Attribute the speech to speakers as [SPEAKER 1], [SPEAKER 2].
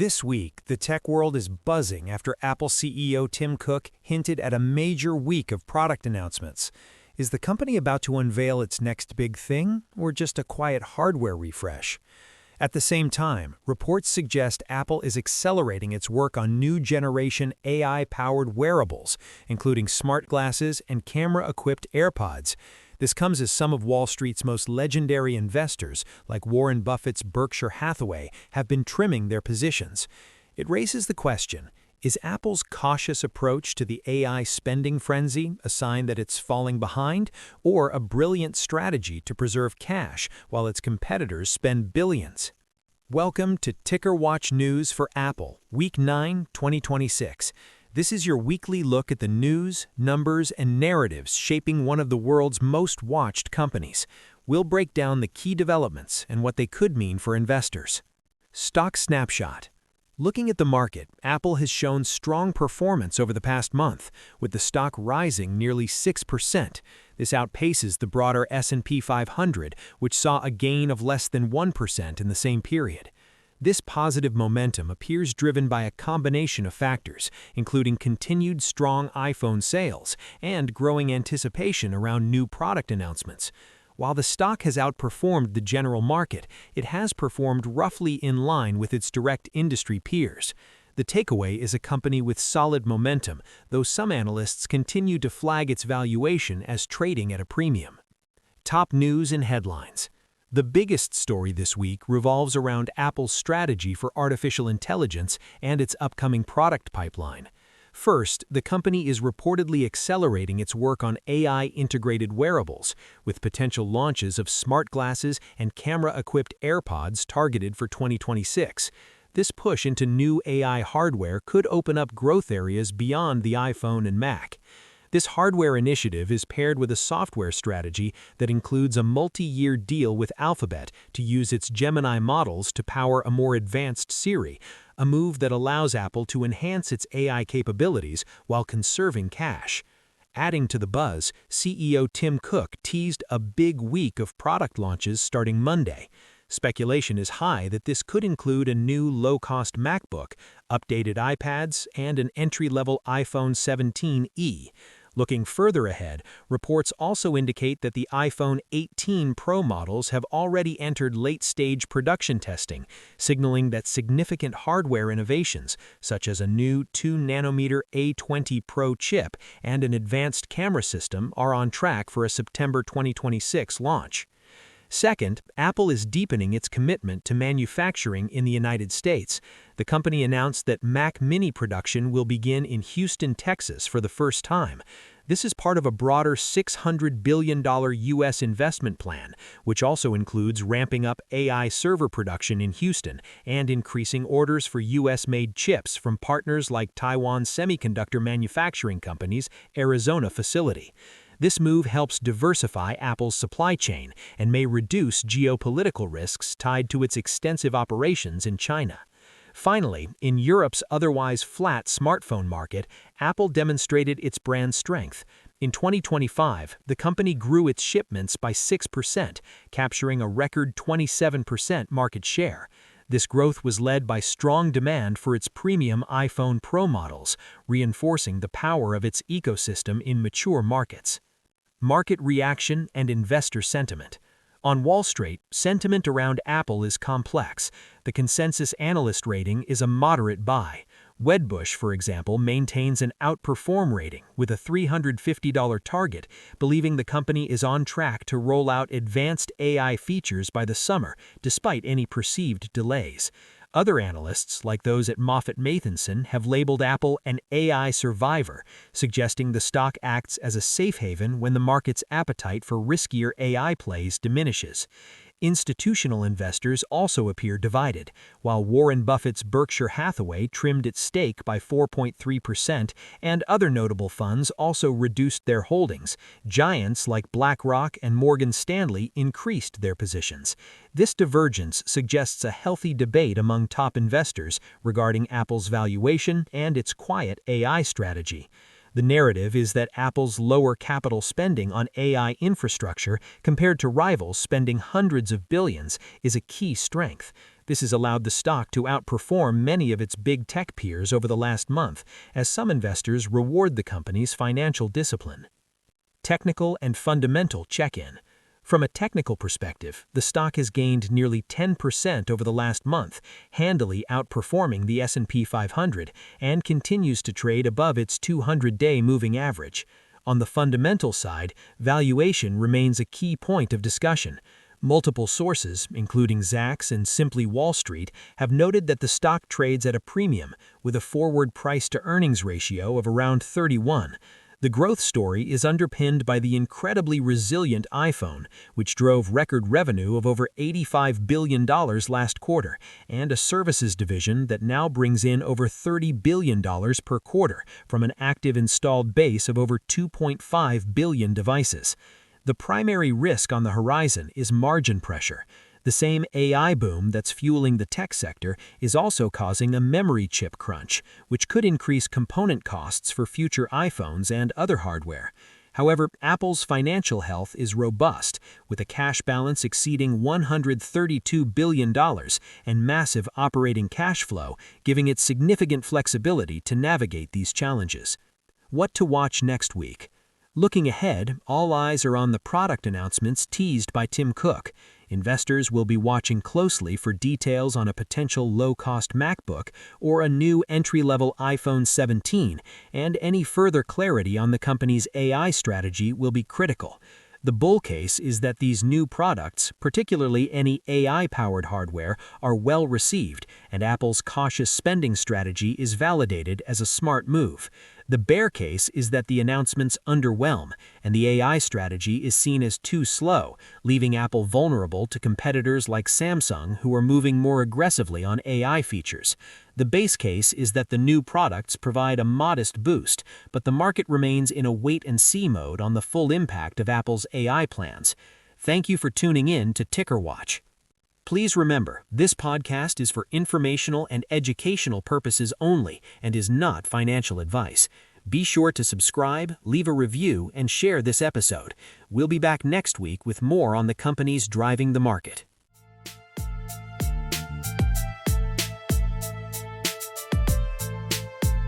[SPEAKER 1] This week, the tech world is buzzing after Apple CEO Tim Cook hinted at a major week of product announcements. Is the company about to unveil its next big thing, or just a quiet hardware refresh? At the same time, reports suggest Apple is accelerating its work on new generation AI-powered wearables, including smart glasses and camera-equipped AirPods. This comes as some of Wall Street's most legendary investors, like Warren Buffett's Berkshire Hathaway, have been trimming their positions. It raises the question, is Apple's cautious approach to the AI spending frenzy a sign that it's falling behind, or a brilliant strategy to preserve cash while its competitors spend billions? Welcome to TickerWatch News for Apple, Week 9, 2026. This is your weekly look at the news, numbers, and narratives shaping one of the world's most watched companies. We'll break down the key developments and what they could mean for investors. Stock snapshot. Looking at the market, Apple has shown strong performance over the past month, with the stock rising nearly 6%. This outpaces the broader S&P 500, which saw a gain of less than 1% in the same period. This positive momentum appears driven by a combination of factors, including continued strong iPhone sales and growing anticipation around new product announcements. While the stock has outperformed the general market, it has performed roughly in line with its direct industry peers. The takeaway is a company with solid momentum, though some analysts continue to flag its valuation as trading at a premium. Top news and headlines. The biggest story this week revolves around Apple's strategy for artificial intelligence and its upcoming product pipeline. First, the company is reportedly accelerating its work on AI-integrated wearables, with potential launches of smart glasses and camera-equipped AirPods targeted for 2026. This push into new AI hardware could open up growth areas beyond the iPhone and Mac. This hardware initiative is paired with a software strategy that includes a multi-year deal with Alphabet to use its Gemini models to power a more advanced Siri, a move that allows Apple to enhance its AI capabilities while conserving cash. Adding to the buzz, CEO Tim Cook teased a big week of product launches starting Monday. Speculation is high that this could include a new low-cost MacBook, updated iPads, and an entry-level iPhone 17e. Looking further ahead, reports also indicate that the iPhone 18 Pro models have already entered late-stage production testing, signaling that significant hardware innovations, such as a new 2nm A20 Pro chip and an advanced camera system, are on track for a September 2026 launch. Second, Apple is deepening its commitment to manufacturing in the United States. The company announced that Mac Mini production will begin in Houston, Texas for the first time. This is part of a broader $600 billion U.S. investment plan, which also includes ramping up AI server production in Houston and increasing orders for U.S.-made chips from partners like Taiwan Semiconductor Manufacturing Company's Arizona facility. This move helps diversify Apple's supply chain and may reduce geopolitical risks tied to its extensive operations in China. Finally, in Europe's otherwise flat smartphone market, Apple demonstrated its brand strength. In 2025, the company grew its shipments by 6%, capturing a record 27% market share. This growth was led by strong demand for its premium iPhone Pro models, reinforcing the power of its ecosystem in mature markets. Market reaction and investor sentiment. On Wall Street, sentiment around Apple is complex. The consensus analyst rating is a moderate buy. Wedbush, for example, maintains an outperform rating with a $350 target, believing the company is on track to roll out advanced AI features by the summer, despite any perceived delays. Other analysts, like those at MoffettNathanson, have labeled Apple an AI survivor, suggesting the stock acts as a safe haven when the market's appetite for riskier AI plays diminishes. Institutional investors also appear divided. While Warren Buffett's Berkshire Hathaway trimmed its stake by 4.3% and other notable funds also reduced their holdings, giants like BlackRock and Morgan Stanley increased their positions. This divergence suggests a healthy debate among top investors regarding Apple's valuation and its quiet AI strategy. The narrative is that Apple's lower capital spending on AI infrastructure compared to rivals spending hundreds of billions is a key strength. This has allowed the stock to outperform many of its big tech peers over the last month, as some investors reward the company's financial discipline. Technical and fundamental check-in. From a technical perspective, the stock has gained nearly 10% over the last month, handily outperforming the S&P 500, and continues to trade above its 200-day moving average. On the fundamental side, valuation remains a key point of discussion. Multiple sources, including Zacks and Simply Wall Street, have noted that the stock trades at a premium, with a forward price-to-earnings ratio of around 31. The growth story is underpinned by the incredibly resilient iPhone, which drove record revenue of over $85 billion last quarter, and a services division that now brings in over $30 billion per quarter from an active installed base of over 2.5 billion devices. The primary risk on the horizon is margin pressure. The same AI boom that's fueling the tech sector is also causing a memory chip crunch, which could increase component costs for future iPhones and other hardware. However, Apple's financial health is robust, with a cash balance exceeding $132 billion and massive operating cash flow, giving it significant flexibility to navigate these challenges. What to watch next week? Looking ahead, all eyes are on the product announcements teased by Tim Cook. Investors will be watching closely for details on a potential low-cost MacBook or a new entry-level iPhone 17, and any further clarity on the company's AI strategy will be critical. The bull case is that these new products, particularly any AI-powered hardware, are well received, and Apple's cautious spending strategy is validated as a smart move. The bear case is that the announcements underwhelm, and the AI strategy is seen as too slow, leaving Apple vulnerable to competitors like Samsung who are moving more aggressively on AI features. The base case is that the new products provide a modest boost, but the market remains in a wait-and-see mode on the full impact of Apple's AI plans. Thank you for tuning in to TickerWatch. Please remember, this podcast is for informational and educational purposes only and is not financial advice. Be sure to subscribe, leave a review, and share this episode. We'll be back next week with more on the companies driving the market.